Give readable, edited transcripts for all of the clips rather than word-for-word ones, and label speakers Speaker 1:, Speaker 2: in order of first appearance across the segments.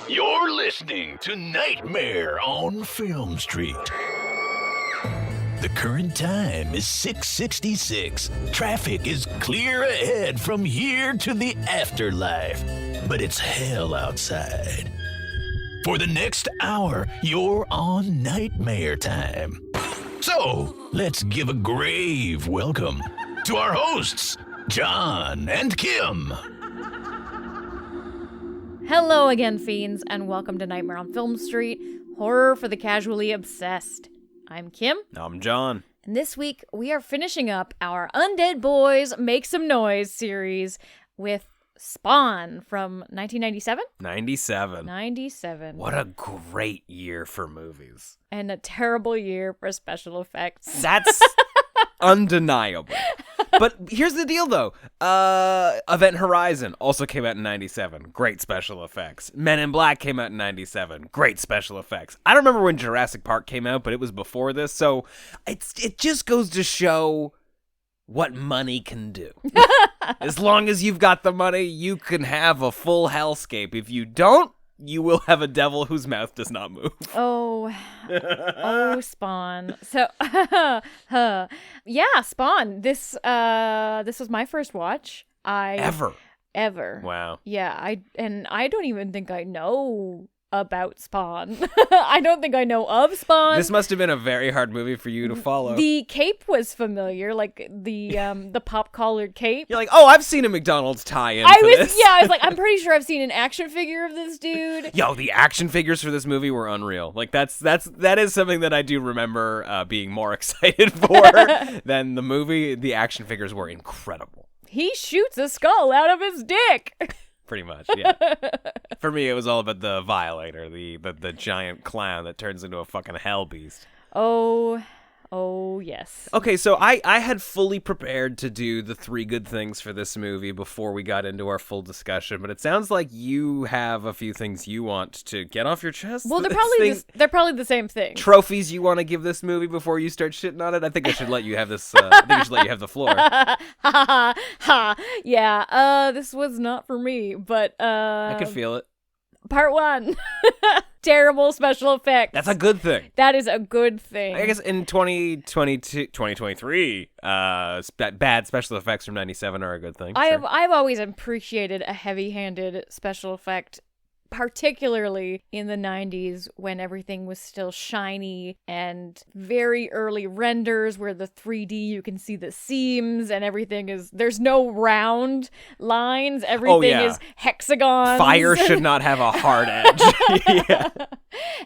Speaker 1: You're listening to Nightmare on Film Street. The current time is 6:66. Traffic is clear ahead from here to the afterlife, but it's hell outside. For the next hour, you're on Nightmare time. So, let's give a grave welcome to our hosts, John and Kim.
Speaker 2: Hello again, fiends, and welcome to Nightmare on Film Street, horror for the casually obsessed. I'm Kim.
Speaker 3: I'm John.
Speaker 2: And this week, we are finishing up our Undead Boys Make Some Noise series with Spawn from 1997?
Speaker 3: 97. What a great year for movies.
Speaker 2: And a terrible year for special effects.
Speaker 3: That's undeniable. But here's the deal, though. Event Horizon also came out in 97. Great special effects. Men in Black came out in 97. Great special effects. I don't remember when Jurassic Park came out, but it was before this. So it just goes to show what money can do. As long as you've got the money, you can have a full hellscape. If you don't, you will have a devil whose mouth does not move.
Speaker 2: Oh, Spawn. So, yeah, Spawn. This was my first watch. Ever.
Speaker 3: Wow.
Speaker 2: Yeah, I don't even think I know about Spawn. I don't think I know of Spawn.
Speaker 3: This must have been a very hard movie for you to follow.
Speaker 2: The cape was familiar, like the pop collared cape.
Speaker 3: You're like, oh, I've seen a McDonald's tie-in.
Speaker 2: I was like, I'm pretty sure I've seen an action figure of this dude.
Speaker 3: Yo, the action figures for this movie were unreal. Like that is something that I do remember being more excited for than the movie. The action figures were incredible.
Speaker 2: He shoots a skull out of his dick.
Speaker 3: Pretty much, yeah. For me, it was all about the Violator, the giant clown that turns into a fucking hell beast.
Speaker 2: Oh, yes.
Speaker 3: Okay, so I had fully prepared to do the three good things for this movie before we got into our full discussion, but it sounds like you have a few things you want to get off your chest.
Speaker 2: Well, they're probably the same thing.
Speaker 3: Trophies you want to give this movie before you start shitting on it? I think I should let you have this. I think I should let you have the floor.
Speaker 2: Yeah. This was not for me, but
Speaker 3: I could feel it.
Speaker 2: Part 1. Terrible special effects.
Speaker 3: That's a good thing.
Speaker 2: That is a good thing.
Speaker 3: I guess in 2023, bad special effects from 97 are a good thing.
Speaker 2: I've always appreciated a heavy-handed special effect, particularly in the 90s when everything was still shiny and very early renders where the 3D you can see the seams and there's no round lines. Everything is hexagons.
Speaker 3: Fire should not have a hard edge. Yeah.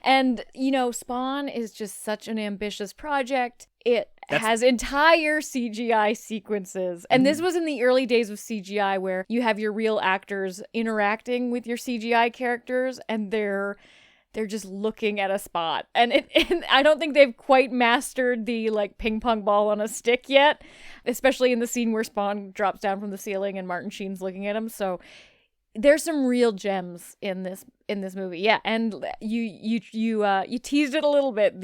Speaker 2: And, Spawn is just such an ambitious project. It has entire CGI sequences. And this was in the early days of CGI where you have your real actors interacting with your CGI characters and they're just looking at a spot. And I don't think they've quite mastered the ping pong ball on a stick yet, especially in the scene where Spawn drops down from the ceiling and Martin Sheen's looking at him. So there's some real gems in this movie. Yeah, and you teased it a little bit.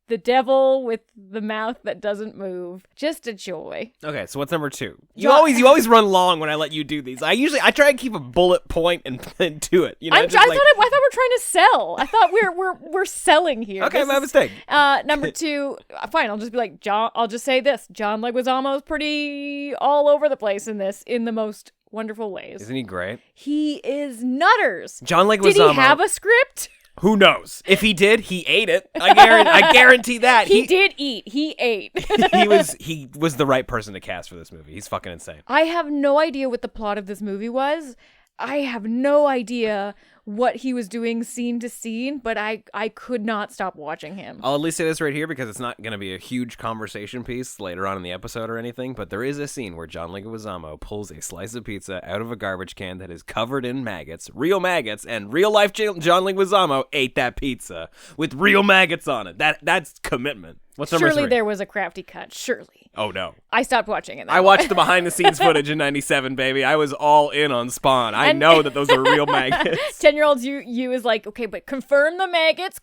Speaker 2: The devil with the mouth that doesn't move. Just a joy.
Speaker 3: Okay, so what's number 2? You always run long when I let you do these. I try and keep a bullet point and do it.
Speaker 2: I thought we're trying to sell. I thought we're selling here.
Speaker 3: Okay, my mistake.
Speaker 2: Number 2, fine. I'll just be like John. I'll just say this: John Leguizamo is pretty all over the place in this, in the most wonderful ways.
Speaker 3: Isn't he great?
Speaker 2: He is nutters.
Speaker 3: John Leguizamo.
Speaker 2: Did he have a script?
Speaker 3: Who knows? If he did, he ate it. I guarantee that.
Speaker 2: He did eat. He ate.
Speaker 3: He was the right person to cast for this movie. He's fucking insane.
Speaker 2: I have no idea what the plot of this movie was. I have no idea what he was doing scene to scene, but I could not stop watching him.
Speaker 3: I'll at least say this right here because it's not going to be a huge conversation piece later on in the episode or anything, but there is a scene where John Leguizamo pulls a slice of pizza out of a garbage can that is covered in maggots, and real-life John Leguizamo ate that pizza with real maggots on it. That's commitment. What's number 3?
Speaker 2: Surely there was a crafty cut. Surely.
Speaker 3: Oh, no.
Speaker 2: I stopped watching it.
Speaker 3: I watched the behind-the-scenes footage in 97, baby. I was all in on Spawn. I know that those are real maggots.
Speaker 2: 10-year-olds, you is like, okay, but confirm the maggots.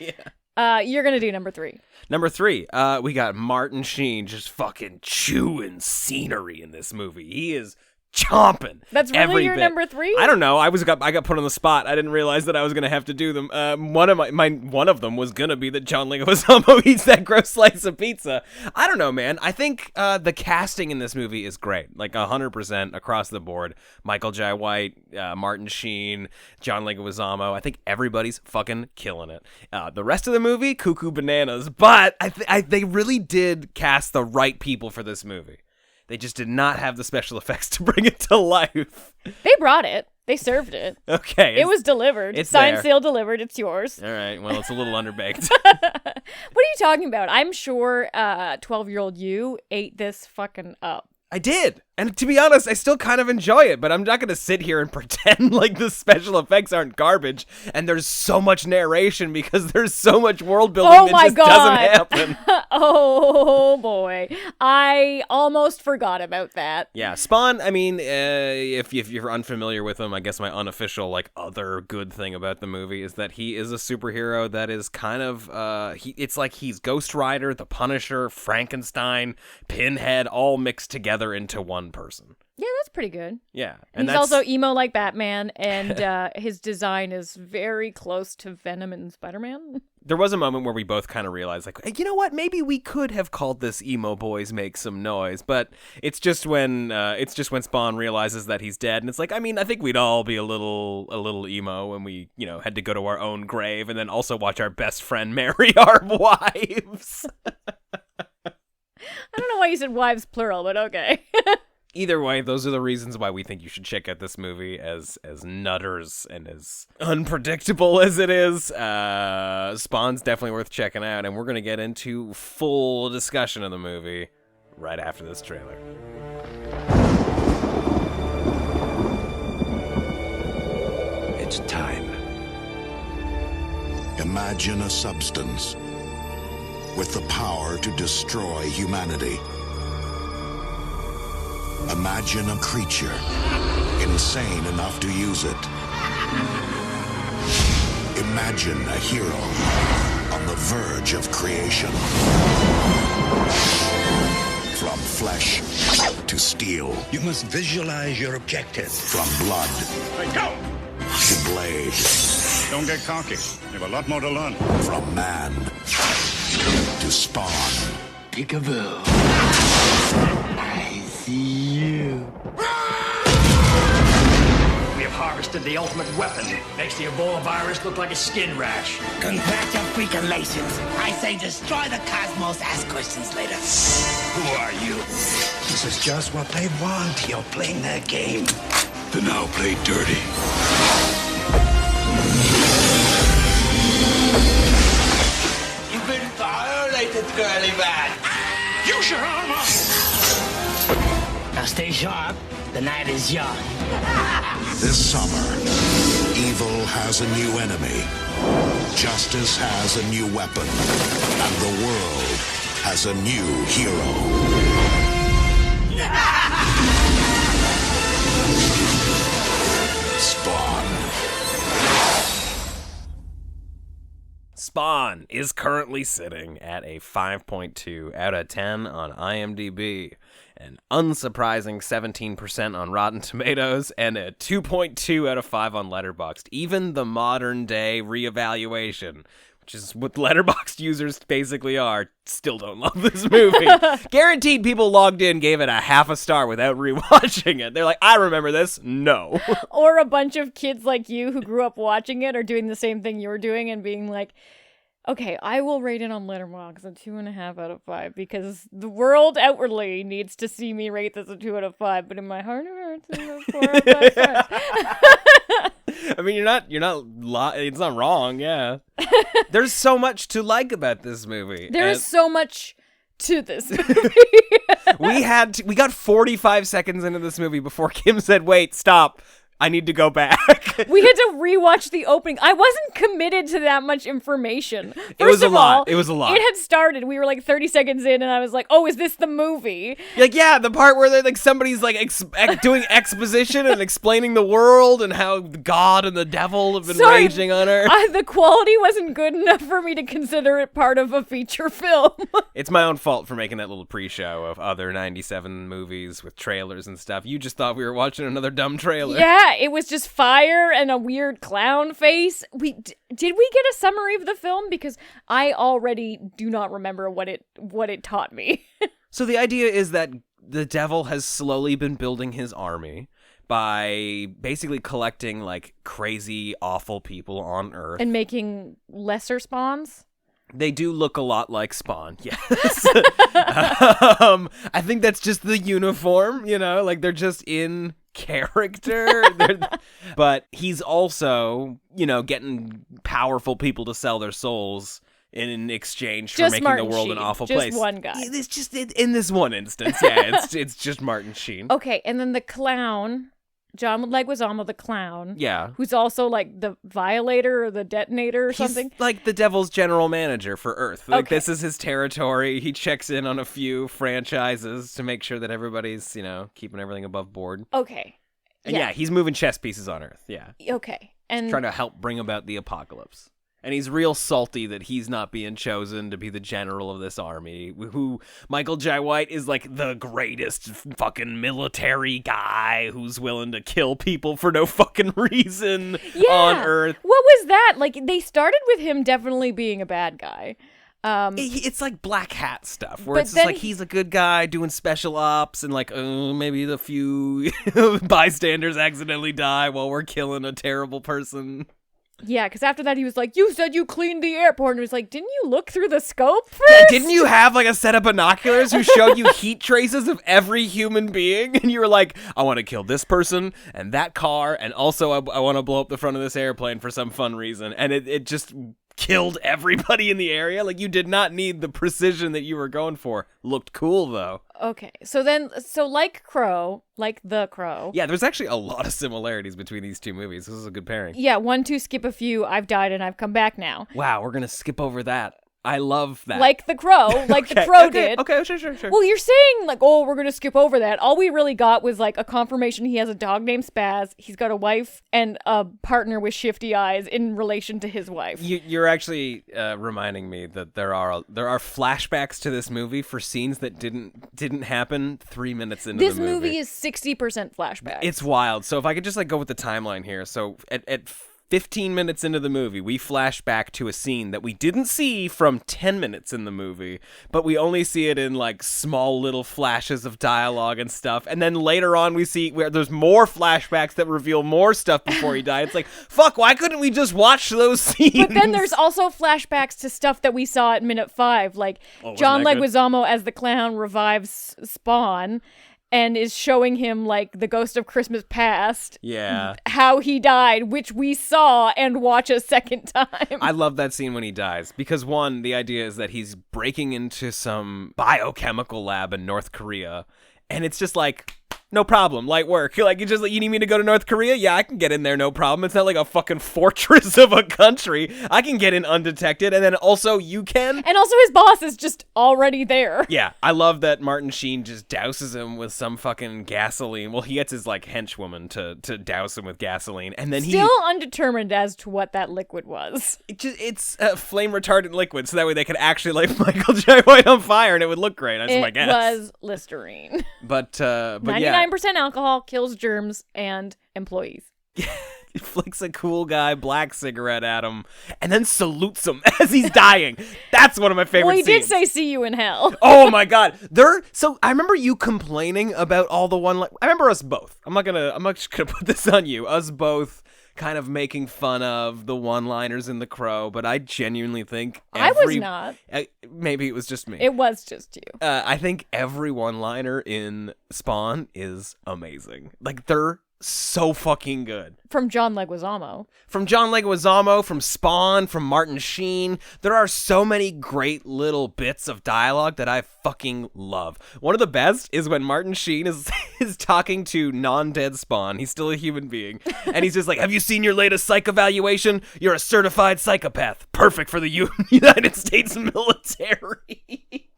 Speaker 2: Yeah. You're going to do number 3.
Speaker 3: Number 3, we got Martin Sheen just fucking chewing scenery in this movie. He is chomping.
Speaker 2: That's really
Speaker 3: every
Speaker 2: your
Speaker 3: bit.
Speaker 2: number 3?
Speaker 3: I don't know. I got put on the spot. I didn't realize that I was gonna have to do them. One of them was gonna be that John Leguizamo eats that gross slice of pizza. I don't know, man. I think the casting in this movie is great, like 100% across the board. Michael Jai White, Martin Sheen, John Leguizamo. I think everybody's fucking killing it. The rest of the movie, cuckoo bananas. But they really did cast the right people for this movie. They just did not have the special effects to bring it to life.
Speaker 2: They brought it. They served it.
Speaker 3: Okay.
Speaker 2: It was delivered.
Speaker 3: It's
Speaker 2: Signed,
Speaker 3: there.
Speaker 2: sealed, delivered. It's yours.
Speaker 3: All right. Well, it's a little underbaked.
Speaker 2: What are you talking about? I'm sure 12-year-old you ate this fucking up.
Speaker 3: I did. And to be honest, I still kind of enjoy it, but I'm not going to sit here and pretend like the special effects aren't garbage. And there's so much narration because there's so much world building that just doesn't happen.
Speaker 2: Oh, boy. I almost forgot about that.
Speaker 3: Yeah, Spawn, I mean, if you're unfamiliar with him, I guess my unofficial, like, other good thing about the movie is that he is a superhero that is kind of, it's like he's Ghost Rider, the Punisher, Frankenstein, Pinhead, all mixed together into one person.
Speaker 2: Yeah, that's pretty good.
Speaker 3: Yeah.
Speaker 2: And he's also emo like Batman, and his design is very close to Venom and Spider-Man.
Speaker 3: There was a moment where we both kind of realized, like, hey, you know what? Maybe we could have called this Emo Boys Make Some Noise, but it's just when Spawn realizes that he's dead, and it's like, I mean, I think we'd all be a little emo when we, had to go to our own grave, and then also watch our best friend marry our wives.
Speaker 2: I don't know why you said wives plural, but okay.
Speaker 3: Either way, those are the reasons why we think you should check out this movie, as nutters and as unpredictable as it is. Spawn's definitely worth checking out, and we're going to get into full discussion of the movie right after this trailer.
Speaker 4: It's time.
Speaker 5: Imagine a substance with the power to destroy humanity. Imagine a creature insane enough to use it. Imagine a hero on the verge of creation. From flesh to steel.
Speaker 4: You must visualize your objective.
Speaker 5: From blood
Speaker 4: Go!
Speaker 5: to blade.
Speaker 6: Don't get cocky. You have a lot more to learn.
Speaker 5: From man to spawn.
Speaker 4: Peekaboo. I see you.
Speaker 7: We have harvested the ultimate weapon. Makes the Ebola virus look like a skin rash.
Speaker 8: Congratulations. I say destroy the cosmos, ask questions later.
Speaker 7: Who are you?
Speaker 4: This is just what they want. You're playing their game.
Speaker 5: Then now play dirty.
Speaker 8: You've been violated, girly man.
Speaker 7: Use your armor!
Speaker 8: Now stay sharp. The night is young.
Speaker 5: This summer, evil has a new enemy. Justice has a new weapon. And the world has a new hero.
Speaker 3: Spawn is currently sitting at a 5.2 out of 10 on IMDb, an unsurprising 17% on Rotten Tomatoes, and a 2.2 out of 5 on Letterboxd. Even the modern day reevaluation, which is what Letterboxd users basically are, still don't love this movie. Guaranteed people logged in gave it a half a star without rewatching it. They're like, I remember this. No.
Speaker 2: Or a bunch of kids like you who grew up watching it are doing the same thing you're doing and being like, okay, I will rate it on Letterboxd a 2.5 out of 5 because the world outwardly needs to see me rate this a 2 out of 5, but in my heart of hearts, it's a 4 out of 5 stars.
Speaker 3: I mean, it's not wrong, yeah. There's so much to like about this movie.
Speaker 2: There's so much to this movie.
Speaker 3: We got 45 seconds into this movie before Kim said, wait, stop. I need to go back.
Speaker 2: We had to rewatch the opening. I wasn't committed to that much information.
Speaker 3: It was
Speaker 2: First
Speaker 3: a
Speaker 2: of
Speaker 3: lot.
Speaker 2: all,
Speaker 3: It was a lot.
Speaker 2: It had started. We were like 30 seconds in, and I was like, oh, is this the movie?
Speaker 3: Like, yeah, the part where they're like somebody's like doing exposition and explaining the world and how God and the devil have been raging on her.
Speaker 2: The quality wasn't good enough for me to consider it part of a feature film.
Speaker 3: It's my own fault for making that little pre-show of other 97 movies with trailers and stuff. You just thought we were watching another dumb trailer.
Speaker 2: Yeah, it was just fire and a weird clown face. Did we get a summary of the film? Because I already do not remember what it taught me.
Speaker 3: So the idea is that the devil has slowly been building his army by basically collecting like crazy, awful people on Earth.
Speaker 2: And making lesser spawns?
Speaker 3: They do look a lot like Spawn, yes. I think that's just the uniform, like they're just in character. But he's also, getting powerful people to sell their souls in exchange for making the world an awful place.
Speaker 2: Just one guy.
Speaker 3: It's just in this one instance, yeah, it's just Martin Sheen.
Speaker 2: Okay, and then the clown, John Leguizamo, the clown.
Speaker 3: Yeah.
Speaker 2: Who's also like the violator or the detonator or something.
Speaker 3: He's like the devil's general manager for Earth. Like
Speaker 2: Okay.
Speaker 3: This is his territory. He checks in on a few franchises to make sure that everybody's, keeping everything above board.
Speaker 2: Okay.
Speaker 3: And yeah, he's moving chess pieces on Earth. Yeah.
Speaker 2: Okay. And
Speaker 3: Trying to help bring about the apocalypse. And he's real salty that he's not being chosen to be the general of this army, who Michael Jai White is like the greatest fucking military guy who's willing to kill people for no fucking reason on Earth.
Speaker 2: What was that? Like, they started with him definitely being a bad guy.
Speaker 3: It's like black hat stuff, where
Speaker 2: But
Speaker 3: it's just
Speaker 2: then
Speaker 3: like he's a good guy doing special ops, and like, maybe the few bystanders accidentally die while we're killing a terrible person.
Speaker 2: Yeah, because after that he was like, you said you cleaned the airport. And it was like, didn't you look through the scope first?
Speaker 3: Yeah, didn't you have like a set of binoculars who showed you heat traces of every human being? And you were like, I want to kill this person and that car, and also I want to blow up the front of this airplane for some fun reason. And it just killed everybody in the area. Like, you did not need the precision that you were going for. Looked cool though.
Speaker 2: Okay, so like The Crow.
Speaker 3: Yeah, there's actually a lot of similarities between these two movies. This is a good pairing.
Speaker 2: Yeah, 1, 2, skip a few. I've died and I've come back now.
Speaker 3: Wow, we're gonna skip over that. I love that.
Speaker 2: Like The Crow, The Crow did.
Speaker 3: Okay, sure.
Speaker 2: Well, you're saying, like, oh, we're going to skip over that. All we really got was, like, a confirmation he has a dog named Spaz, he's got a wife, and a partner with shifty eyes in relation to his wife.
Speaker 3: You're actually reminding me that there are flashbacks to this movie for scenes that didn't happen 3 minutes into
Speaker 2: This
Speaker 3: the movie.
Speaker 2: movie is 60% flashback.
Speaker 3: It's wild. So if I could just, like, go with the timeline here. So at 15 minutes into the movie, we flash back to a scene that we didn't see from 10 minutes in the movie, but we only see it in like small little flashes of dialogue and stuff. And then later on we see where there's more flashbacks that reveal more stuff before he died. It's like, fuck, why couldn't we just watch those scenes?
Speaker 2: But then there's also flashbacks to stuff that we saw at minute 5, like John Leguizamo as the clown revives Spawn and is showing him, like, the Ghost of Christmas Past.
Speaker 3: Yeah.
Speaker 2: How he died, which we saw and watch a second time.
Speaker 3: I love that scene when he dies because, one, the idea is that he's breaking into some biochemical lab in North Korea, and it's just like, no problem, light work. Like, you need me to go to North Korea? Yeah, I can get in there, no problem. It's not like a fucking fortress of a country. I can get in undetected, and then also you can.
Speaker 2: And also his boss is just already there.
Speaker 3: Yeah, I love that Martin Sheen just douses him with some fucking gasoline. Well, he gets his, like, henchwoman to douse him with gasoline, and then
Speaker 2: Still undetermined as to what that liquid was.
Speaker 3: It's a flame-retardant liquid, so that way they could actually light Michael Jai White on fire, and it would look great, that's my guess.
Speaker 2: It was Listerine.
Speaker 3: But
Speaker 2: 99%
Speaker 3: yeah.
Speaker 2: alcohol kills germs and employees.
Speaker 3: He flicks a cool guy black cigarette at him and then salutes him as he's dying. That's one of my favorite scenes.
Speaker 2: Well, he did say, see you in hell.
Speaker 3: Oh my God. So I remember you complaining about all the I remember us both. I'm not just gonna put this on you. Us both kind of making fun of the one-liners in The Crow, but I genuinely think
Speaker 2: I was not.
Speaker 3: Maybe it was just me.
Speaker 2: It was just you.
Speaker 3: I think every one-liner in Spawn is amazing. Like, they're so fucking good.
Speaker 2: From John Leguizamo.
Speaker 3: From John Leguizamo, from Spawn, from Martin Sheen. There are so many great little bits of dialogue that I fucking love. One of the best is when Martin Sheen is talking to non-dead Spawn. He's still a human being. And he's just like, have you seen your latest psych evaluation? You're a certified psychopath. Perfect for the United States military.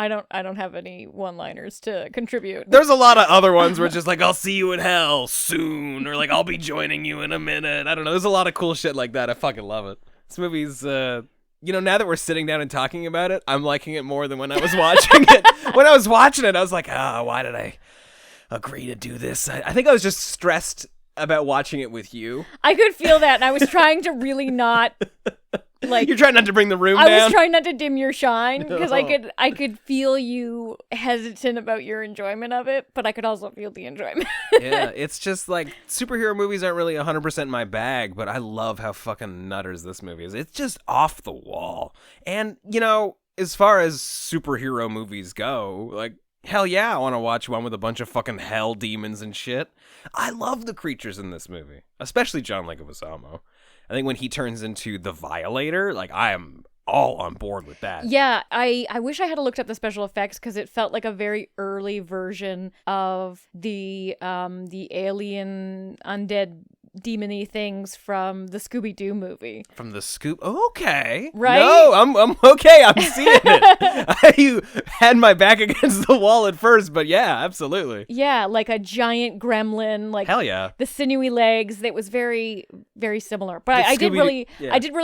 Speaker 2: I don't have any one-liners to contribute.
Speaker 3: There's a lot of other ones where it's just like, I'll see you in hell soon, or like, I'll be joining you in a minute. I don't know. There's a lot of cool shit like that. I fucking love it. This movie's, now that we're sitting down and talking about it, I'm liking it more than when I was watching it. When I was watching it, I was like, why did I agree to do this? I think I was just stressed about watching it with you.
Speaker 2: I could feel that, and I was trying to really not...
Speaker 3: You're trying not to bring the room down?
Speaker 2: I was trying not to dim your shine, because I could feel you hesitant about your enjoyment of it, but I could also feel the enjoyment.
Speaker 3: Yeah, it's just like, superhero movies aren't really 100% my bag, but I love how fucking nutters this movie is. It's just off the wall. And, as far as superhero movies go, like, hell yeah, I want to watch one with a bunch of fucking hell demons and shit. I love the creatures in this movie, especially John Leguizamo. I think when he turns into the Violator, like, I am all on board with that.
Speaker 2: Yeah, I wish I had looked up the special effects, because it felt like a very early version of the alien undead demon-y things from the Scooby-Doo movie.
Speaker 3: From the Okay.
Speaker 2: Right?
Speaker 3: No, I'm okay. I'm seeing it. You had my back against the wall at first, but yeah, absolutely.
Speaker 2: Yeah, like a giant gremlin, like
Speaker 3: hell yeah.
Speaker 2: The sinewy legs. That was very, very similar. But I did really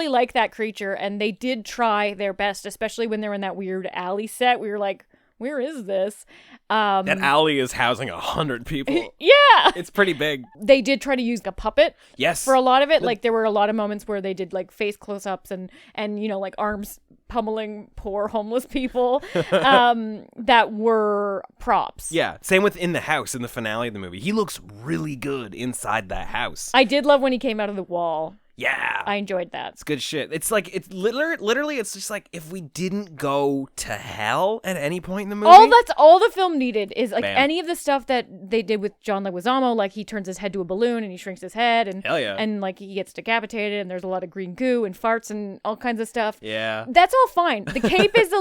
Speaker 2: like that creature, and they did try their best, especially when they were in that weird alley set. We were like, where is this?
Speaker 3: That alley is housing 100 people.
Speaker 2: Yeah.
Speaker 3: It's pretty big.
Speaker 2: They did try to use a puppet.
Speaker 3: Yes.
Speaker 2: For a lot of it. Like, there were a lot of moments where they did, like, face close-ups and like, arms pummeling poor homeless people that were props.
Speaker 3: Yeah. Same with in the house in the finale of the movie. He looks really good inside that house.
Speaker 2: I did love when he came out of the wall.
Speaker 3: Yeah.
Speaker 2: I enjoyed that.
Speaker 3: It's good shit. It's like, it's literally, it's just like, if we didn't go to hell at any point in the movie.
Speaker 2: That's all the film needed is, like,
Speaker 3: Bam.
Speaker 2: any of the stuff that they did with John Leguizamo, like, he turns his head to a balloon and he shrinks his head, and
Speaker 3: hell yeah.
Speaker 2: And, like, he gets decapitated, and there's a lot of green goo and farts and all kinds of stuff.
Speaker 3: Yeah.
Speaker 2: That's all fine. The cape is a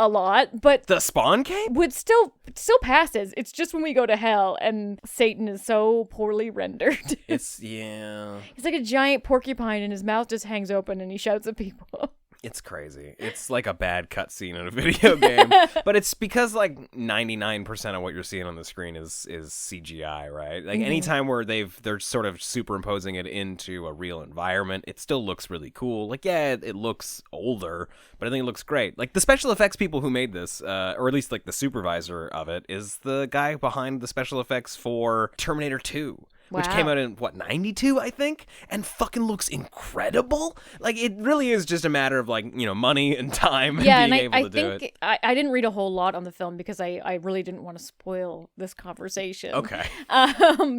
Speaker 2: lot, but
Speaker 3: the Spawn cape
Speaker 2: would still passes. It's just when we go to hell and Satan is so poorly rendered.
Speaker 3: It's
Speaker 2: like a giant porcupine, and his mouth just hangs open, and he shouts at people.
Speaker 3: It's crazy. It's like a bad cutscene in a video game. But it's because, like, 99% of what you're seeing on the screen is CGI, right? Like, anytime where they're sort of superimposing it into a real environment, it still looks really cool. Like, yeah, it looks older, but I think it looks great. Like, the special effects people who made this, or at least, like, the supervisor of it, is the guy behind the special effects for Terminator 2. Which came out in, 92, I think? And fucking looks incredible. Like, it really is just a matter of, like, money and time and being able to do it.
Speaker 2: I didn't read a whole lot on the film because I really didn't want to spoil this conversation.
Speaker 3: Okay.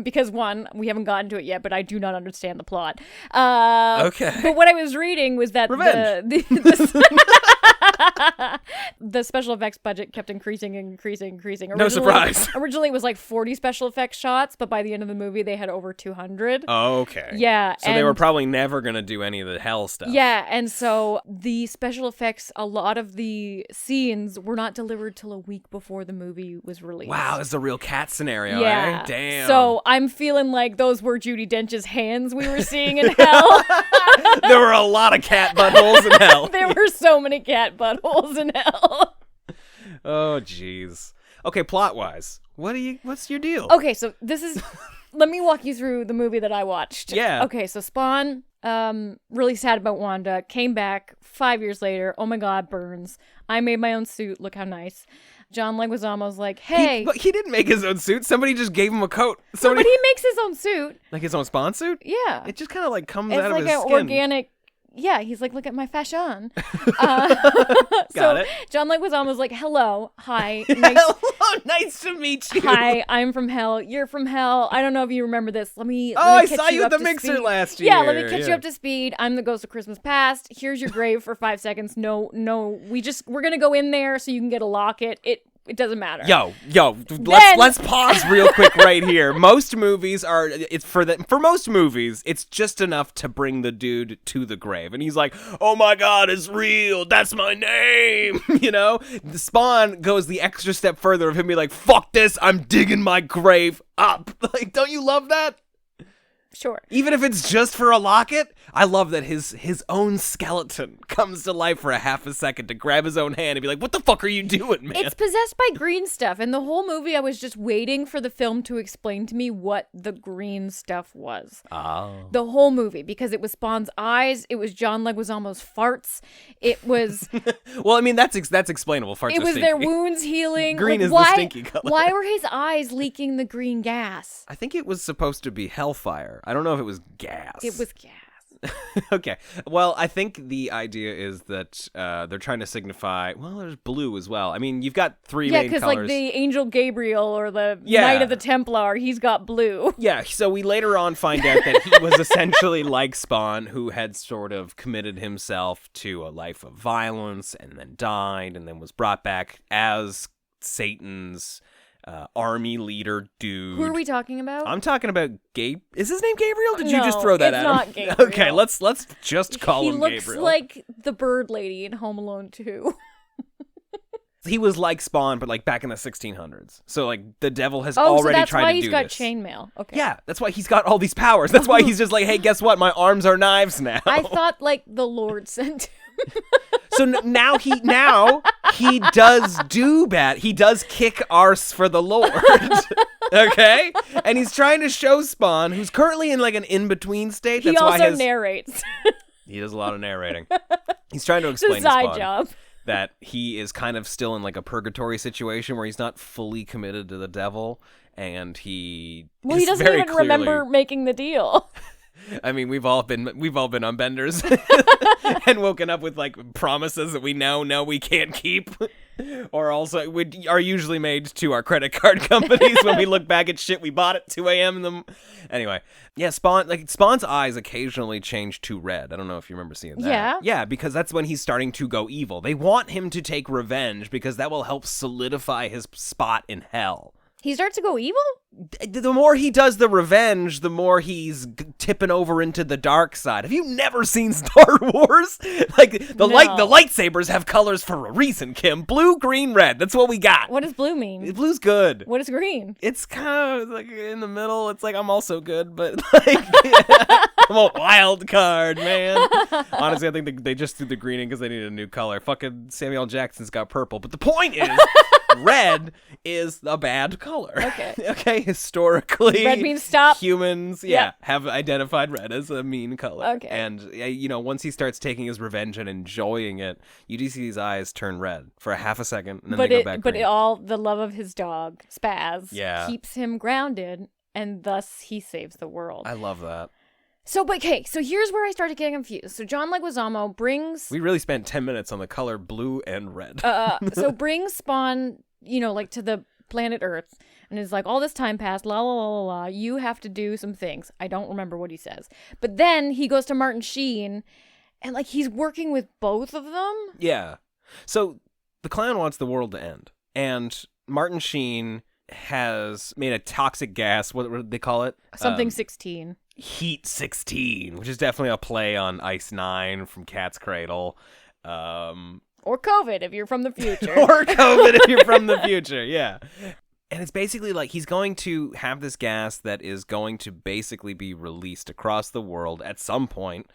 Speaker 2: Because, one, we haven't gotten to it yet, but I do not understand the plot.
Speaker 3: Okay.
Speaker 2: But what I was reading was that the special effects budget kept increasing.
Speaker 3: No surprise.
Speaker 2: Originally, it was like 40 special effects shots, but by the end of the movie, they had over 200.
Speaker 3: Oh, okay.
Speaker 2: Yeah.
Speaker 3: So they were probably never going to do any of the hell stuff.
Speaker 2: Yeah, and so the special effects, a lot of the scenes were not delivered till a week before the movie was released.
Speaker 3: Wow, it's a real cat scenario,
Speaker 2: yeah.
Speaker 3: Eh? Damn.
Speaker 2: So I'm feeling like those were Judi Dench's hands we were seeing in hell.
Speaker 3: There were a lot of cat buttholes in hell.
Speaker 2: There were so many cat buttholes in hell.
Speaker 3: Oh, jeez. Okay, plot-wise, what's your deal?
Speaker 2: Okay, so this is... Let me walk you through the movie that I watched.
Speaker 3: Yeah.
Speaker 2: Okay, so Spawn, really sad about Wanda, came back 5 years later. Oh my God, burns. I made my own suit. Look how nice. John Leguizamo's like, hey.
Speaker 3: But he didn't make his own suit. Somebody just gave him a coat.
Speaker 2: No, but he makes his own suit.
Speaker 3: Like his own Spawn suit?
Speaker 2: Yeah.
Speaker 3: It just kind of like comes
Speaker 2: it's
Speaker 3: out
Speaker 2: like
Speaker 3: of his skin.
Speaker 2: It's like an organic... Yeah, he's like, look at my fashion.
Speaker 3: Got it.
Speaker 2: John Leguizamo's like, hello, hi.
Speaker 3: Hello, nice to meet you.
Speaker 2: Hi, I'm from hell. You're from hell. I don't know if you remember this. Let me
Speaker 3: I
Speaker 2: catch
Speaker 3: saw you at the mixer
Speaker 2: speed.
Speaker 3: last year.
Speaker 2: Yeah, let me catch you up to speed. I'm the ghost of Christmas past. Here's your grave for 5 seconds. No, we're gonna go in there so you can get a locket. It doesn't matter.
Speaker 3: Let's pause real quick right here. Most movies for most movies, it's just enough to bring the dude to the grave. And he's like, oh my God, it's real. That's my name. The Spawn goes the extra step further of him being like, fuck this. I'm digging my grave up. Like, don't you love that?
Speaker 2: Sure.
Speaker 3: Even if it's just for a locket, I love that his own skeleton comes to life for a half a second to grab his own hand and be like, what the fuck are you doing, man?
Speaker 2: It's possessed by green stuff, and the whole movie I was just waiting for the film to explain to me what the green stuff was.
Speaker 3: Oh.
Speaker 2: The whole movie, because it was Spawn's eyes, it was John Leguizamo's farts, it was...
Speaker 3: Well, I mean, that's explainable. Farts
Speaker 2: It
Speaker 3: are
Speaker 2: was
Speaker 3: stinky.
Speaker 2: their wounds healing.
Speaker 3: Green is the stinky color.
Speaker 2: Why were his eyes leaking the green gas?
Speaker 3: I think it was supposed to be hellfire. I don't know if it was gas.
Speaker 2: It was gas.
Speaker 3: Okay. Well, I think the idea is that they're trying to signify, well, there's blue as well. I mean, you've got three main colors. Yeah,
Speaker 2: because like the Angel Gabriel or the Knight of the Templar, he's got blue.
Speaker 3: Yeah, so we later on find out that he was essentially like Spawn, who had sort of committed himself to a life of violence and then died and then was brought back as Satan's army leader dude.
Speaker 2: Who are we talking about?
Speaker 3: I'm talking about Gabe. Is his name Gabriel? Did you just throw that
Speaker 2: it's
Speaker 3: at
Speaker 2: not
Speaker 3: him?
Speaker 2: Gabriel.
Speaker 3: Okay, let's just call him Gabriel.
Speaker 2: He looks like the bird lady in Home Alone 2.
Speaker 3: He was like Spawn, but like back in the 1600s. So like the devil has already tried to do this.
Speaker 2: Oh, so that's why he's got chainmail. Okay.
Speaker 3: Yeah, that's why he's got all these powers. That's why he's just like, hey, guess what? My arms are knives now.
Speaker 2: I thought like the Lord sent him.
Speaker 3: So now he does do bad. He does kick arse for the Lord. Okay? And he's trying to show Spawn, who's currently in like an in-between state.
Speaker 2: He also narrates.
Speaker 3: He does a lot of narrating. He's trying to explain
Speaker 2: it's a side
Speaker 3: to Spawn
Speaker 2: job.
Speaker 3: that he is kind of still in like a purgatory situation where he's not fully committed to the devil, and he
Speaker 2: doesn't even remember making the deal.
Speaker 3: I mean, we've all been on benders and woken up with like promises that we now know we can't keep, or also are usually made to our credit card companies when we look back at shit we bought at 2 a.m. Anyway, yeah, Spawn's eyes occasionally change to red. I don't know if you remember seeing that. Yeah, because that's when he's starting to go evil. They want him to take revenge because that will help solidify his spot in hell.
Speaker 2: He starts to go evil?
Speaker 3: The more he does the revenge, the more he's tipping over into the dark side. Have you never seen Star Wars? Like the lightsabers have colors for a reason, Kim. Blue, green, red. That's what we got.
Speaker 2: What does blue mean?
Speaker 3: Blue's good.
Speaker 2: What is green?
Speaker 3: It's kind of like in the middle. It's like I'm also good, but like I'm a wild card, man. Honestly, I think they just threw the green in because they needed a new color. Fucking Samuel Jackson's got purple. But the point is, red is a bad color. Okay. Historically,
Speaker 2: red means stop.
Speaker 3: Humans, have identified red as a mean color.
Speaker 2: Okay.
Speaker 3: And once he starts taking his revenge and enjoying it, you do see his eyes turn red for a half a second, and then they go back green.
Speaker 2: But all the love of his dog, Spaz, keeps him grounded, and thus he saves the world.
Speaker 3: I love that.
Speaker 2: So here's where I started getting confused. So John Leguizamo brings...
Speaker 3: We really spent 10 minutes on the color blue and red.
Speaker 2: So brings Spawn, like to the planet Earth, and is like, all this time passed, la la la la la, you have to do some things. I don't remember what he says. But then he goes to Martin Sheen, and like he's working with both of them. Yeah.
Speaker 3: So the clown wants the world to end, and Martin Sheen has made a toxic gas, what do they call it?
Speaker 2: Something 16.
Speaker 3: Heat 16, which is definitely a play on Ice 9 from Cat's Cradle.
Speaker 2: Or COVID if you're from the future.
Speaker 3: Yeah. And it's basically like he's going to have this gas that is going to basically be released across the world at some point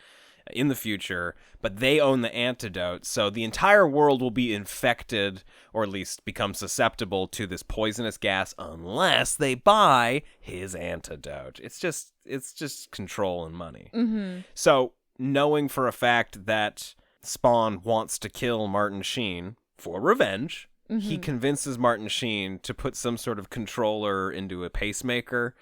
Speaker 3: in the future, but they own the antidote, so the entire world will be infected, or at least become susceptible to this poisonous gas unless they buy his antidote. It's just control and money.
Speaker 2: Mm-hmm.
Speaker 3: So knowing for a fact that Spawn wants to kill Martin Sheen for revenge, he convinces Martin Sheen to put some sort of controller into a pacemaker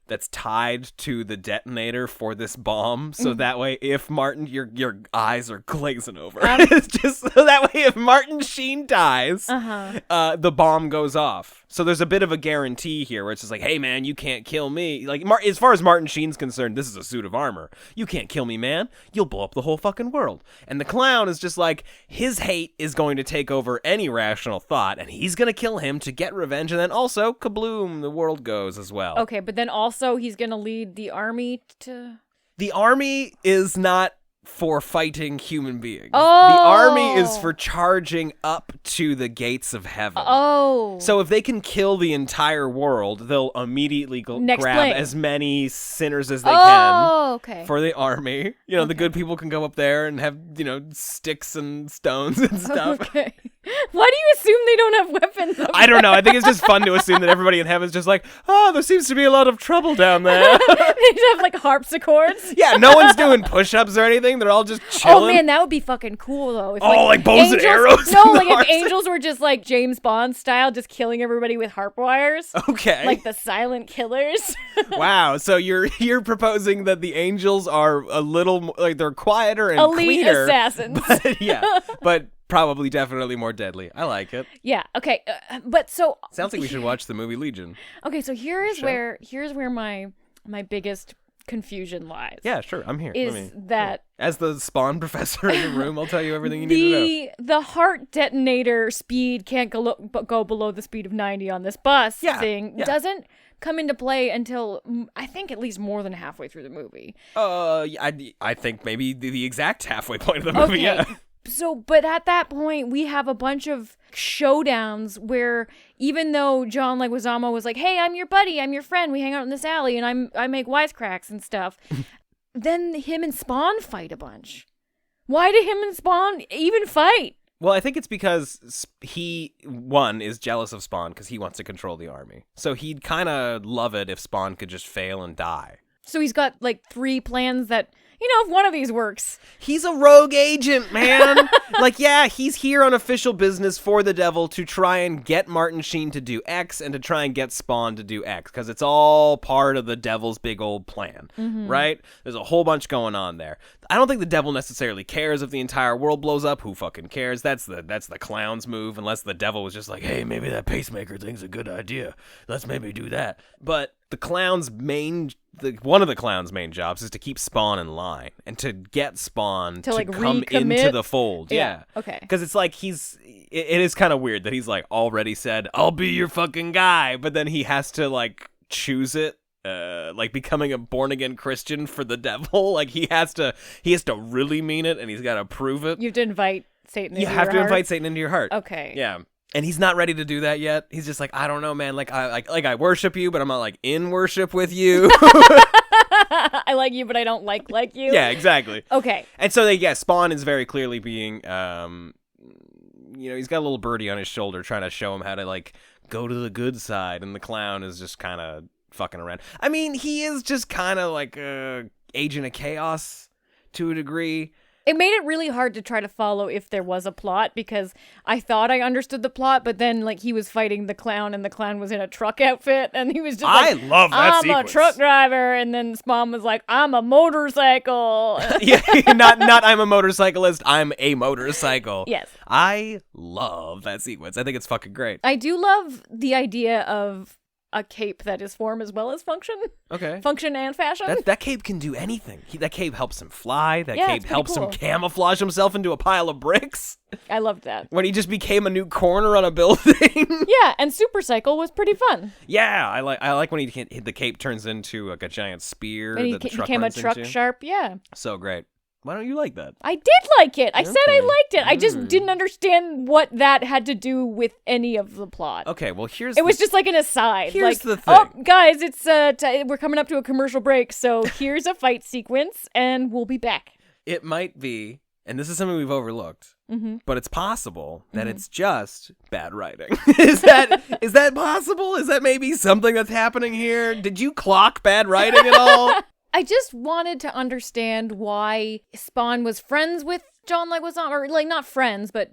Speaker 3: that's tied to the detonator for this bomb, so that way if Martin, your eyes are glazing over. It's just so that way if Martin Sheen dies, the bomb goes off. So there's a bit of a guarantee here where it's just like, hey man, you can't kill me. Like as far as Martin Sheen's concerned, this is a suit of armor. You can't kill me, man. You'll blow up the whole fucking world. And the clown is just like, his hate is going to take over any rational thought, and he's gonna kill him to get revenge, and then also kabloom, the world goes as well.
Speaker 2: Okay, but then also he's gonna lead the army to...
Speaker 3: The army is not for fighting human beings.
Speaker 2: Oh.
Speaker 3: The army is for charging up to the gates of heaven.
Speaker 2: Oh.
Speaker 3: So if they can kill the entire world, they'll immediately grab as many sinners as they can
Speaker 2: okay.
Speaker 3: for the army. You know, the good people can go up there and have, sticks and stones and stuff.
Speaker 2: Okay. Why do you assume they don't have weapons?
Speaker 3: I don't know. I think it's just fun to assume that everybody in heaven's just like, there seems to be a lot of trouble down there.
Speaker 2: They just have like harpsichords.
Speaker 3: Yeah, no one's doing push-ups or anything. They're all just chilling.
Speaker 2: Oh man, that would be fucking cool though. If,
Speaker 3: like bows and arrows.
Speaker 2: No, like if angels were just like James Bond style, just killing everybody with harp wires.
Speaker 3: Okay.
Speaker 2: Like the silent killers.
Speaker 3: Wow. So you're proposing that the angels are a little like they're quieter and
Speaker 2: elite
Speaker 3: cleaner,
Speaker 2: assassins.
Speaker 3: But probably definitely more deadly. I like it.
Speaker 2: Yeah. Okay. But so
Speaker 3: sounds like we should watch the movie Legion.
Speaker 2: Okay. So here's where my biggest confusion lies.
Speaker 3: Yeah, sure. I'm here.
Speaker 2: That
Speaker 3: as the Spawn professor in the room, I'll tell you everything you need to know.
Speaker 2: The heart detonator speed can't go below the speed of 90 on this bus thing doesn't come into play until I think at least more than halfway through the movie.
Speaker 3: I think maybe the exact halfway point of the movie.
Speaker 2: Okay.
Speaker 3: Yeah.
Speaker 2: So, but at that point, we have a bunch of showdowns where even though John Leguizamo was like, hey, I'm your buddy, I'm your friend, we hang out in this alley, and I make wisecracks and stuff, then him and Spawn fight a bunch. Why did him and Spawn even fight?
Speaker 3: Well, I think it's because he, one, is jealous of Spawn because he wants to control the army. So he'd kind of love it if Spawn could just fail and die.
Speaker 2: So he's got like 3 plans that... if one of these works.
Speaker 3: He's a rogue agent, man. He's here on official business for the devil to try and get Martin Sheen to do X and to try and get Spawn to do X, because it's all part of the devil's big old plan, right? There's a whole bunch going on there. I don't think the devil necessarily cares if the entire world blows up. Who fucking cares? That's the clown's move, unless the devil was just like, hey, maybe that pacemaker thing's a good idea. Let's maybe do that. But the clown's one of the clown's main jobs is to keep Spawn in line and to get Spawn to come into the fold. Yeah.
Speaker 2: Okay.
Speaker 3: Because it's like it is kind of weird that he's like already said, I'll be your fucking guy, but then he has to like choose it. Like becoming a born-again Christian for the devil. Like he has to really mean it, and he's got to prove it.
Speaker 2: You have to invite Satan into your heart.
Speaker 3: You have to invite Satan into your heart.
Speaker 2: Okay.
Speaker 3: Yeah. And he's not ready to do that yet. He's just like, I don't know, man. Like I worship you, but I'm not like in worship with you.
Speaker 2: I like you, but I don't like you.
Speaker 3: Yeah, exactly.
Speaker 2: Okay.
Speaker 3: And so Spawn is very clearly being, he's got a little birdie on his shoulder trying to show him how to like go to the good side, and the clown is just kind of fucking around. I mean, he is just kind of like a agent of chaos to a degree.
Speaker 2: It made it really hard to try to follow if there was a plot, because I thought I understood the plot, but then like he was fighting the clown, and the clown was in a truck outfit, and he was just like,
Speaker 3: I love that
Speaker 2: I'm
Speaker 3: sequence.
Speaker 2: a truck driver, and then Spawn was like, I'm a motorcycle.
Speaker 3: Yeah, not I'm a motorcyclist, I'm a motorcycle.
Speaker 2: Yes.
Speaker 3: I love that sequence. I think it's fucking great.
Speaker 2: I do love the idea of a cape that is form as well as function.
Speaker 3: Okay.
Speaker 2: Function and fashion.
Speaker 3: That cape can do anything. That cape helps him fly. That
Speaker 2: Yeah,
Speaker 3: cape
Speaker 2: it's pretty
Speaker 3: helps
Speaker 2: cool.
Speaker 3: him camouflage himself into a pile of bricks.
Speaker 2: I loved that.
Speaker 3: When he just became a new corner on a building.
Speaker 2: Yeah, and Supercycle was pretty fun.
Speaker 3: Yeah, I like when the cape turns into like a giant spear.
Speaker 2: And he
Speaker 3: that the truck
Speaker 2: became a
Speaker 3: runs
Speaker 2: truck
Speaker 3: into.
Speaker 2: sharp. Yeah.
Speaker 3: So great. Why don't you like that?
Speaker 2: I did like it. I said I
Speaker 3: Okay.
Speaker 2: liked it. I just didn't understand what that had to do with any of the plot.
Speaker 3: Okay, well
Speaker 2: It was just like an aside.
Speaker 3: Here's
Speaker 2: like,
Speaker 3: the thing.
Speaker 2: Oh, guys, it's we're coming up to a commercial break, so here's a fight sequence, and we'll be back.
Speaker 3: It might be, and this is something we've overlooked, but it's possible that it's just bad writing. Is that possible? Is that maybe something that's happening here? Did you clock bad writing at all?
Speaker 2: I just wanted to understand why Spawn was friends with John Leguizamo, or like not friends, but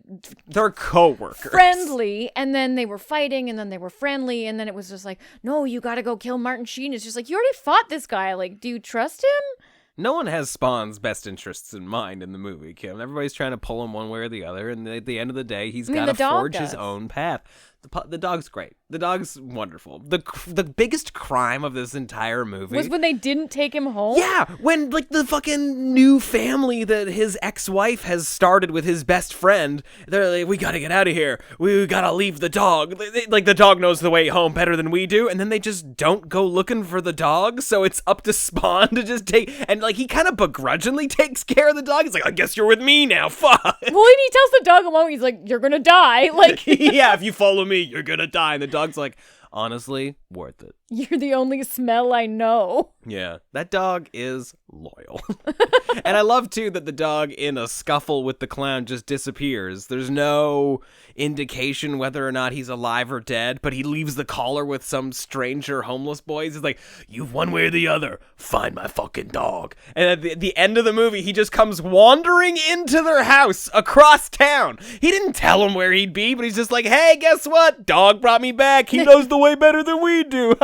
Speaker 3: they're co-workers.
Speaker 2: Friendly, and then they were fighting, and then they were friendly, and then it was just like, no, you gotta go kill Martin Sheen. It's just like, you already fought this guy. Like, do you trust him?
Speaker 3: No one has Spawn's best interests in mind in the movie, Kim. Everybody's trying to pull him one way or the other, and at the end of the day, he's got to forge his own path. The dog's great. The dog's wonderful. The biggest crime of this entire movie
Speaker 2: was when they didn't take him home?
Speaker 3: Yeah, when, like, the fucking new family that his ex-wife has started with his best friend, they're like, we gotta get out of here. We gotta leave the dog. Like, the dog knows the way home better than we do, and then they just don't go looking for the dog, so it's up to Spawn to just take... And, like, he kind of begrudgingly takes care of the dog. He's like, I guess you're with me now, fuck.
Speaker 2: Well, and he tells the dog alone, he's like, you're gonna die. Like,
Speaker 3: yeah, if you follow me, you're gonna die. And the dog's like, honestly, worth it.
Speaker 2: You're the only smell I know.
Speaker 3: Yeah, that dog is loyal. And I love, too, that the dog, in a scuffle with the clown, just disappears. There's no indication whether or not he's alive or dead, but he leaves the collar with some stranger homeless boys. He's like, you one way or the other, find my fucking dog. And at the end of the movie, he just comes wandering into their house across town. He didn't tell them where he'd be, but he's just like, hey, guess what? Dog brought me back. He knows the way better than we do.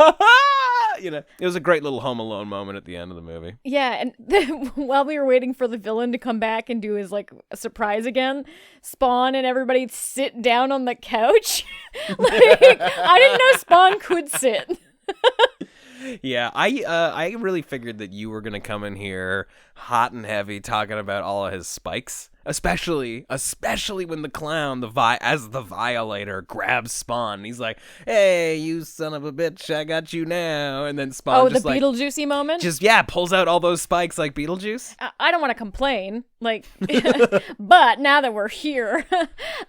Speaker 3: You know, it was a great little Home Alone moment at the end of the movie.
Speaker 2: Yeah, and then, while we were waiting for the villain to come back and do his, like, surprise again, Spawn and everybody sit down on the couch. Like, I didn't know Spawn could sit.
Speaker 3: Yeah, I really figured that you were going to come in here hot and heavy talking about all of his spikes. Especially when the clown, as the violator, grabs Spawn. He's like, hey, you son of a bitch, I got you now. And then Spawn just
Speaker 2: the Beetlejuicy moment?
Speaker 3: Just, pulls out all those spikes like Beetlejuice.
Speaker 2: I don't want to complain, like, but now that we're here,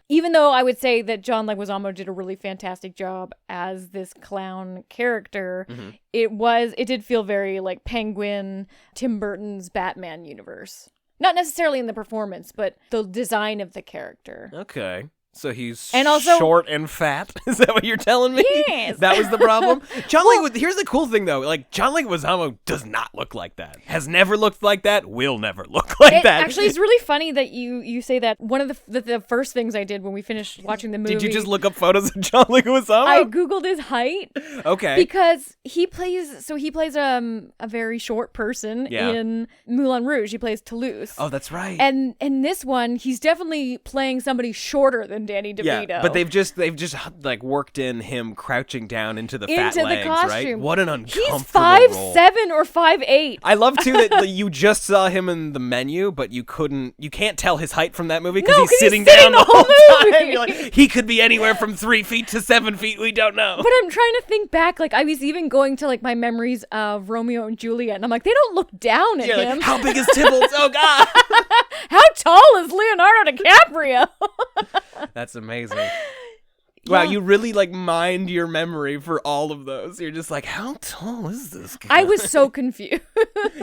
Speaker 2: even though I would say that John Leguizamo did a really fantastic job as this clown character, it did feel very like Penguin, Tim Burton's Batman universe. Not necessarily in the performance, but the design of the character.
Speaker 3: Okay. So he's
Speaker 2: also
Speaker 3: short and fat? Is that what you're telling me?
Speaker 2: Yes.
Speaker 3: That was the problem? Here's the cool thing, though. Like, John Leguizamo does not look like that. Has never looked like that. Will never look like that.
Speaker 2: Actually, it's really funny that you say that. One of the first things I did when we finished watching the movie...
Speaker 3: Did you just look up photos of John Leguizamo?
Speaker 2: I Googled his height.
Speaker 3: Okay.
Speaker 2: Because he plays a very short person in Moulin Rouge. He plays Toulouse.
Speaker 3: Oh, that's right.
Speaker 2: And in this one, he's definitely playing somebody shorter than Danny DeVito.
Speaker 3: Yeah, but they've just like worked in him crouching down into the fat legs, right? What an uncomfortable
Speaker 2: He's
Speaker 3: role.
Speaker 2: 5'7" or 5'8".
Speaker 3: I love too that you just saw him in the menu, but you can't tell his height from that movie because he's sitting down the whole time. You're like, he could be anywhere from 3 feet to 7 feet. We don't know.
Speaker 2: But I'm trying to think back. Like, I was even going to like my memories of Romeo and Juliet, and I'm like, they don't look down at him.
Speaker 3: Like, how big is Tybalt? Oh God.
Speaker 2: How tall is Leonardo DiCaprio?
Speaker 3: That's amazing. Wow, you really like mined your memory for all of those. You're just like, how tall is this guy?
Speaker 2: I was so confused.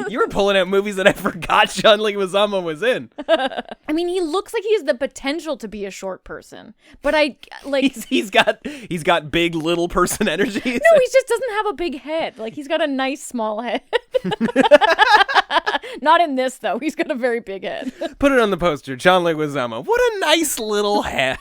Speaker 3: You were pulling out movies that I forgot John Leguizamo was in.
Speaker 2: I mean, he looks like he has the potential to be a short person, but
Speaker 3: he's got big little person energy.
Speaker 2: No, he just doesn't have a big head. Like, he's got a nice small head. Not in this though. He's got a very big head.
Speaker 3: Put it on the poster, John Leguizamo. What a nice little head.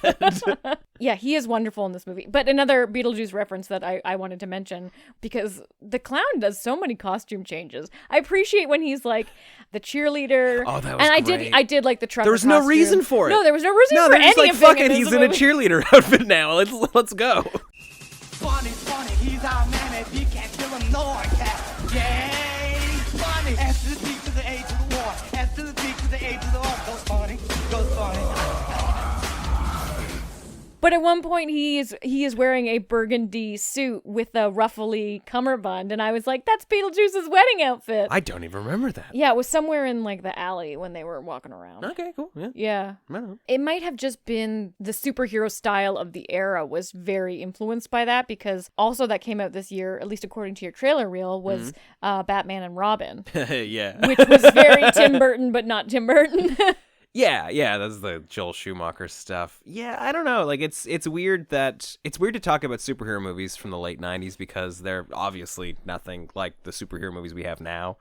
Speaker 2: Yeah, he is wonderful in this movie. But another Beetlejuice reference that I wanted to mention, because the clown does so many costume changes. I appreciate when he's like the cheerleader.
Speaker 3: Oh, that was great.
Speaker 2: I did like the trucker
Speaker 3: There was
Speaker 2: costume.
Speaker 3: no reason for it.
Speaker 2: No, there was no reason for
Speaker 3: any
Speaker 2: any
Speaker 3: of
Speaker 2: it.
Speaker 3: Fuck it, he's in a cheerleader outfit now. Let's go.
Speaker 8: Funny, he's our man. If you can't kill him, no one can. Yay, funny. S to the T to the A to the war. S to the T to the A to the R. Goes funny.
Speaker 2: But at one point, he is wearing a burgundy suit with a ruffly cummerbund, and I was like, "That's Beetlejuice's wedding outfit."
Speaker 3: I don't even remember that.
Speaker 2: Yeah, it was somewhere in like the alley when they were walking around.
Speaker 3: Okay, cool.
Speaker 2: Yeah. It might have just been the superhero style of the era was very influenced by that, because also that came out this year, at least according to your trailer reel, was Batman and Robin.
Speaker 3: Yeah.
Speaker 2: Which was very Tim Burton, but not Tim Burton.
Speaker 3: Yeah, that's the Joel Schumacher stuff. Yeah, I don't know. Like, it's weird to talk about superhero movies from the late 90s because they're obviously nothing like the superhero movies we have now.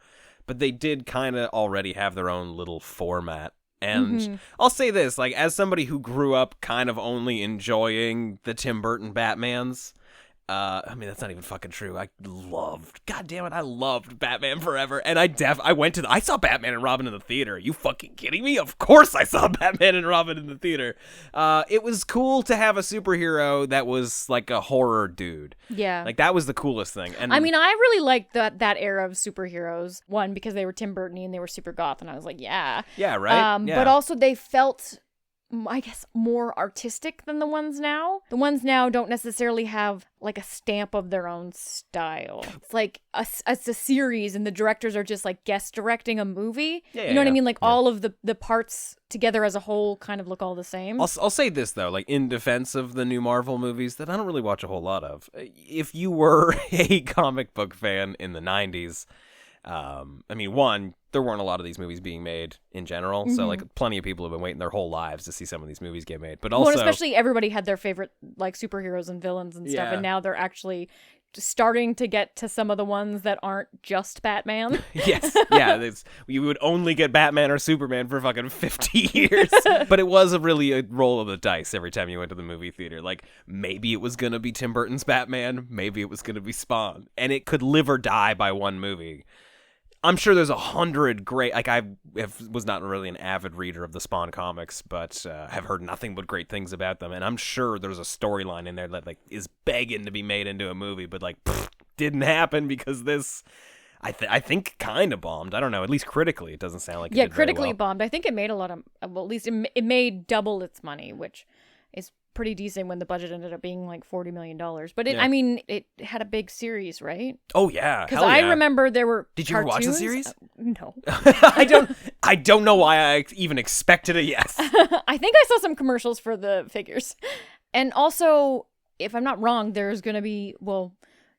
Speaker 3: But they did kind of already have their own little format And I'll say this, like, as somebody who grew up kind of only enjoying the Tim Burton Batmans, I mean, that's not even fucking true. I loved Batman Forever. And I saw Batman and Robin in the theater. Are you fucking kidding me? Of course I saw Batman and Robin in the theater. It was cool to have a superhero that was like a horror dude.
Speaker 2: Yeah.
Speaker 3: Like, that was the coolest thing. And
Speaker 2: I mean, I really liked that era of superheroes. One, because they were Tim Burton-y and they were super goth, and I was like, yeah.
Speaker 3: Yeah, right?
Speaker 2: But also they felt, I guess, more artistic than the ones now. The ones now don't necessarily have like a stamp of their own style. It's like it's a series, and the directors are just like guest directing a movie.
Speaker 3: Yeah,
Speaker 2: you know what I mean? Like all of the parts together as a whole kind of look all the same.
Speaker 3: I'll say this, though, like, in defense of the new Marvel movies that I don't really watch a whole lot of. If you were a comic book fan in the 90s, I mean, one, there weren't a lot of these movies being made in general, so like plenty of people have been waiting their whole lives to see some of these movies get made. But also,
Speaker 2: especially everybody had their favorite like superheroes and villains and stuff, and now they're actually starting to get to some of the ones that aren't just Batman.
Speaker 3: Yes, yeah, you would only get Batman or Superman for fucking 50 years. But it was really a roll of the dice every time you went to the movie theater. Like, maybe it was gonna be Tim Burton's Batman, maybe it was gonna be Spawn, and it could live or die by one movie. I'm sure there's 100 great, like, was not really an avid reader of the Spawn comics, but have heard nothing but great things about them, and I'm sure there's a storyline in there that, like, is begging to be made into a movie, but, like, didn't happen because this, I think, kind of bombed. I don't know, at least critically, it doesn't sound like it did
Speaker 2: critically
Speaker 3: very well.
Speaker 2: bombed. I think it made a lot of, well, at least it made double its money, which is pretty decent when the budget ended up being like $40 million. But I mean, it had a big series, right?
Speaker 3: Oh yeah,
Speaker 2: because I remember there were.
Speaker 3: Did you ever watch the series?
Speaker 2: No.
Speaker 3: I don't know why I even expected a yes.
Speaker 2: I think I saw some commercials for the figures, and also, if I'm not wrong, there's gonna be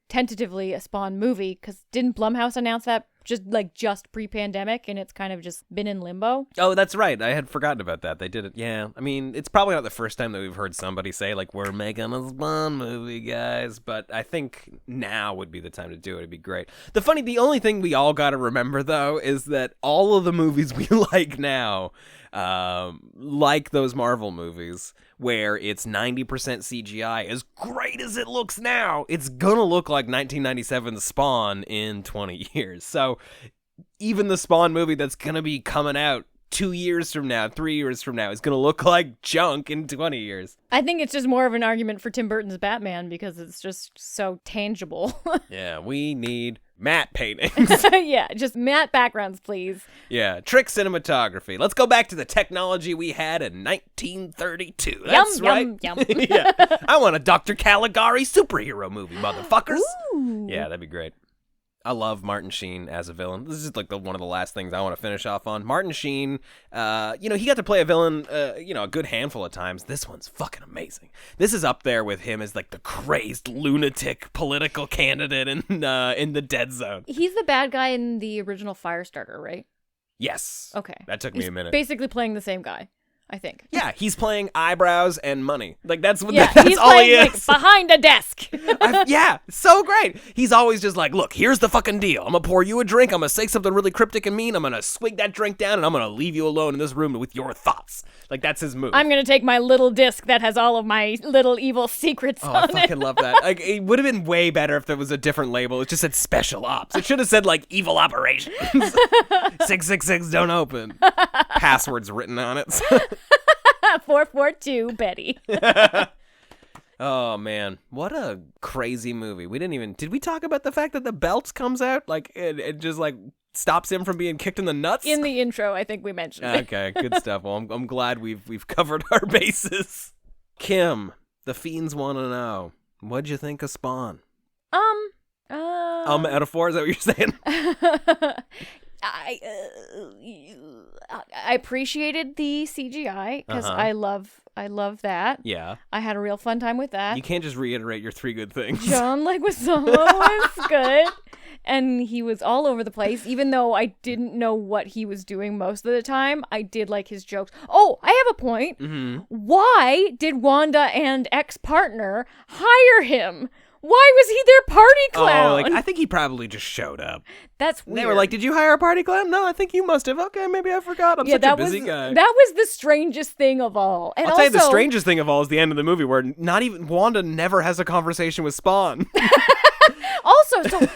Speaker 2: tentatively a Spawn movie, because didn't Blumhouse announce that just pre-pandemic, and it's kind of just been in limbo?
Speaker 3: Oh, that's right. I had forgotten about that. They did it. Yeah. I mean, it's probably not the first time that we've heard somebody say, like, we're making a Spawn movie, guys. But I think now would be the time to do it. It'd be great. The only thing we all got to remember, though, is that all of the movies we like now, like those Marvel movies, where it's 90% CGI, as great as it looks now, it's gonna look like 1997's Spawn in 20 years. So even the Spawn movie that's gonna be coming out 2 years from now, 3 years from now, is gonna look like junk in 20 years.
Speaker 2: I think it's just more of an argument for Tim Burton's Batman because it's just so tangible.
Speaker 3: Yeah, we need matte paintings.
Speaker 2: Yeah, just matte backgrounds, please.
Speaker 3: Yeah, trick cinematography. Let's go back to the technology we had in 1932. That's right.
Speaker 2: Yum.
Speaker 3: Yeah, I want a Dr. Caligari superhero movie, motherfuckers.
Speaker 2: Ooh.
Speaker 3: Yeah, that'd be great. I love Martin Sheen as a villain. This is like one of the last things I want to finish off on. Martin Sheen, he got to play a villain, a good handful of times. This one's fucking amazing. This is up there with him as like the crazed lunatic political candidate in the Dead Zone.
Speaker 2: He's the bad guy in the original Firestarter, right?
Speaker 3: Yes.
Speaker 2: Okay.
Speaker 3: That took me a minute.
Speaker 2: Basically playing the same guy, I think.
Speaker 3: Yeah, he's playing eyebrows and money. Like, that's what.
Speaker 2: Yeah,
Speaker 3: that's
Speaker 2: he's
Speaker 3: all
Speaker 2: playing,
Speaker 3: he is.
Speaker 2: like, behind a desk.
Speaker 3: Yeah, so great. He's always just like, look, here's the fucking deal. I'm gonna pour you a drink. I'm gonna say something really cryptic and mean. I'm gonna swig that drink down, and I'm gonna leave you alone in this room with your thoughts. Like, that's his move.
Speaker 2: I'm gonna take my little disc that has all of my little evil secrets on it.
Speaker 3: I fucking love that. Like, it would have been way better if there was a different label. It just said Special Ops. It should have said, like, Evil Operations. 666 don't open. Passwords written on it.
Speaker 2: 442 Betty.
Speaker 3: Oh man, what a crazy movie. Did we talk about the fact that the belt comes out? Like, it just like stops him from being kicked in the nuts?
Speaker 2: In the intro, I think we mentioned it.
Speaker 3: Okay, good stuff. Well, I'm glad we've covered our bases. Kim, the Fiends want to know, what'd you think of Spawn? Out of 4, is that what you're saying?
Speaker 2: I appreciated the CGI because I love that.
Speaker 3: Yeah.
Speaker 2: I had a real fun time with that.
Speaker 3: You can't just reiterate your 3 good things.
Speaker 2: John Leguizamo was good, and he was all over the place. Even though I didn't know what he was doing most of the time, I did like his jokes. Oh, I have a point. Mm-hmm. Why did Wanda and ex-partner hire him? Why was he their party clown?
Speaker 3: I think he probably just showed up.
Speaker 2: That's weird.
Speaker 3: They were like, "Did you hire a party clown?" "No, I think you must have." "Okay, maybe I forgot. I'm such a busy guy."
Speaker 2: That was the strangest thing of all. And
Speaker 3: I'll tell you, the strangest thing of all is the end of the movie where not even Wanda never has a conversation with Spawn.
Speaker 2: Also, the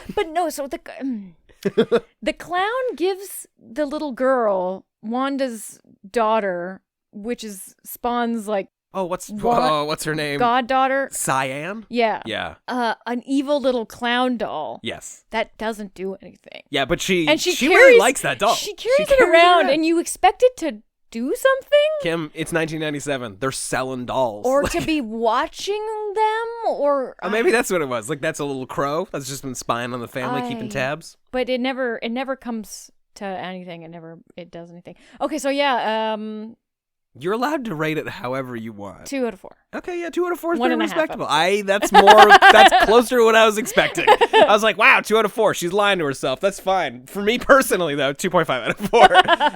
Speaker 2: clown gives the little girl, Wanda's daughter, which is Spawn's
Speaker 3: what's her name?
Speaker 2: Goddaughter.
Speaker 3: Cyan?
Speaker 2: Yeah.
Speaker 3: Yeah.
Speaker 2: An evil little clown doll.
Speaker 3: Yes.
Speaker 2: That doesn't do anything.
Speaker 3: Yeah, but she
Speaker 2: carries,
Speaker 3: really likes that doll.
Speaker 2: She carries it around, and you expect it to do something?
Speaker 3: Kim, it's 1997. They're selling dolls.
Speaker 2: Or to be watching them, or...
Speaker 3: maybe that's what it was. That's a little crow that's just been spying on the family, keeping tabs.
Speaker 2: But it never comes to anything. It does anything. Okay, so yeah,
Speaker 3: you're allowed to rate it however you want.
Speaker 2: 2 out of 4.
Speaker 3: Okay, yeah, 2 out of 4 is
Speaker 2: 1.5
Speaker 3: pretty respectable. That's closer to what I was expecting. I was like, wow, 2 out of 4. She's lying to herself. That's fine. For me personally, though, 2.5 out of 4.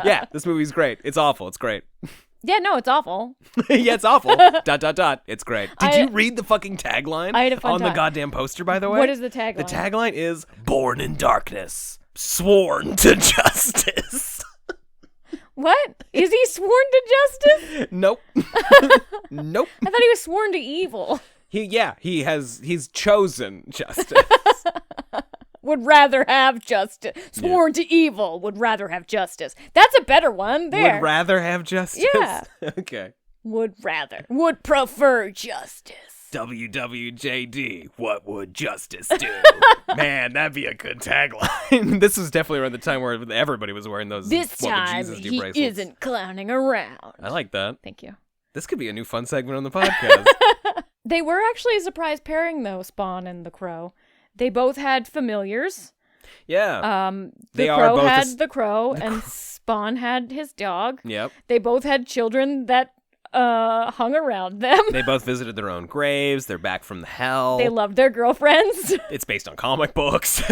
Speaker 3: Yeah, this movie's great. It's awful. It's great.
Speaker 2: Yeah, no, it's awful.
Speaker 3: Yeah, it's awful. ... It's great. Did you read the fucking tagline on the goddamn poster, by the way?
Speaker 2: What is the tagline?
Speaker 3: The tagline is, "Born in darkness, sworn to justice."
Speaker 2: What? Is he sworn to justice?
Speaker 3: Nope. Nope.
Speaker 2: I thought he was sworn to evil.
Speaker 3: He's chosen justice.
Speaker 2: Would rather have justice. Sworn to evil, would rather have justice. That's a better one. There.
Speaker 3: Would rather have justice?
Speaker 2: Yeah.
Speaker 3: Okay.
Speaker 2: Would prefer justice.
Speaker 3: WWJD, what would justice do? Man, that'd be a good tagline. This was definitely around the time where everybody was wearing those
Speaker 2: This time,
Speaker 3: Jesus
Speaker 2: he
Speaker 3: bracelets.
Speaker 2: isn't clowning around.
Speaker 3: I like that.
Speaker 2: Thank you.
Speaker 3: This could be a new fun segment on the podcast.
Speaker 2: They were actually a surprise pairing, though, Spawn and the Crow. They both had familiars.
Speaker 3: Yeah.
Speaker 2: The Crow had the Crow, and Spawn had his dog.
Speaker 3: Yep.
Speaker 2: They both had children that hung around them.
Speaker 3: They both visited their own graves. They're back from the hell.
Speaker 2: They loved their girlfriends.
Speaker 3: It's based on comic books.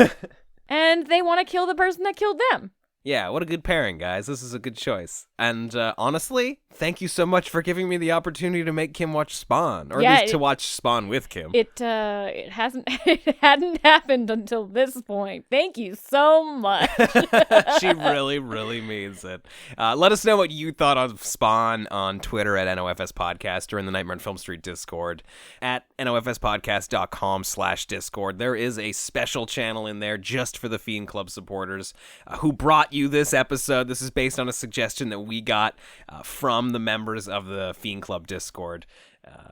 Speaker 2: And they want to kill the person that killed them.
Speaker 3: Yeah, what a good pairing, guys. This is a good choice. And honestly, thank you so much for giving me the opportunity to make Kim watch Spawn, or at least to watch Spawn with Kim.
Speaker 2: It hadn't happened until this point. Thank you so much.
Speaker 3: She really, really means it. Let us know what you thought of Spawn on Twitter at NOFS Podcast or in the Nightmare on Film Street Discord at nofspodcast.com/Discord. There is a special channel in there just for the Fiend Club supporters who brought you this episode. This is based on a suggestion that we got from the members of the Fiend Club Discord.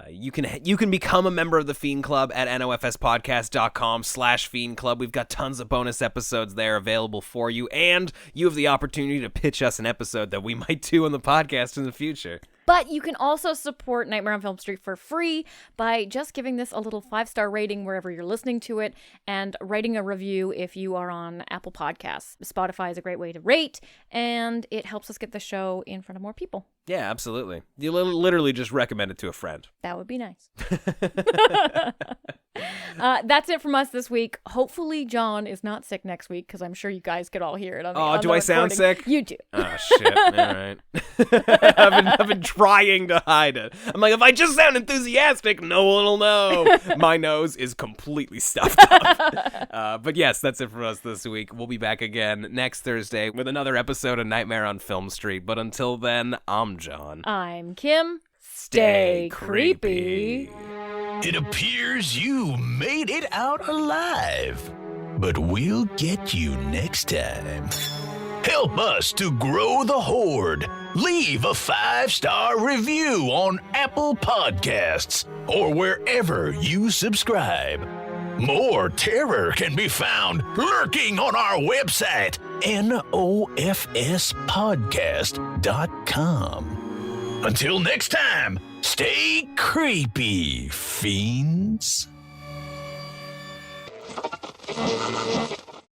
Speaker 3: You can become a member of the Fiend Club at nofspodcast.com/Fiend Club. We've got tons of bonus episodes there available for you, and you have the opportunity to pitch us an episode that we might do on the podcast in the future.
Speaker 2: But you can also support Nightmare on Film Street for free by just giving this a little 5-star rating wherever you're listening to it, and writing a review if you are on Apple Podcasts. Spotify is a great way to rate, and it helps us get the show in front of more people.
Speaker 3: Yeah, absolutely. You literally just recommend it to a friend.
Speaker 2: That would be nice. That's it from us this week. Hopefully John is not sick next week, because I'm sure you guys could all hear it on the
Speaker 3: do I sound sick?
Speaker 2: You do.
Speaker 3: Oh, shit. All right. I've been trying to hide it. I'm like, if I just sound enthusiastic, no one will know. My nose is completely stuffed up. But yes, that's it for us this week. We'll be back again next Thursday with another episode of Nightmare on Film Street. But until then, I'm John.
Speaker 2: I'm Kim. Stay creepy.
Speaker 1: It appears you made it out alive, but we'll get you next time. Help us to grow the horde. Leave a 5-star review on Apple Podcasts or wherever you subscribe. More terror can be found lurking on our website, nofspodcast.com. Until next time, stay creepy, fiends.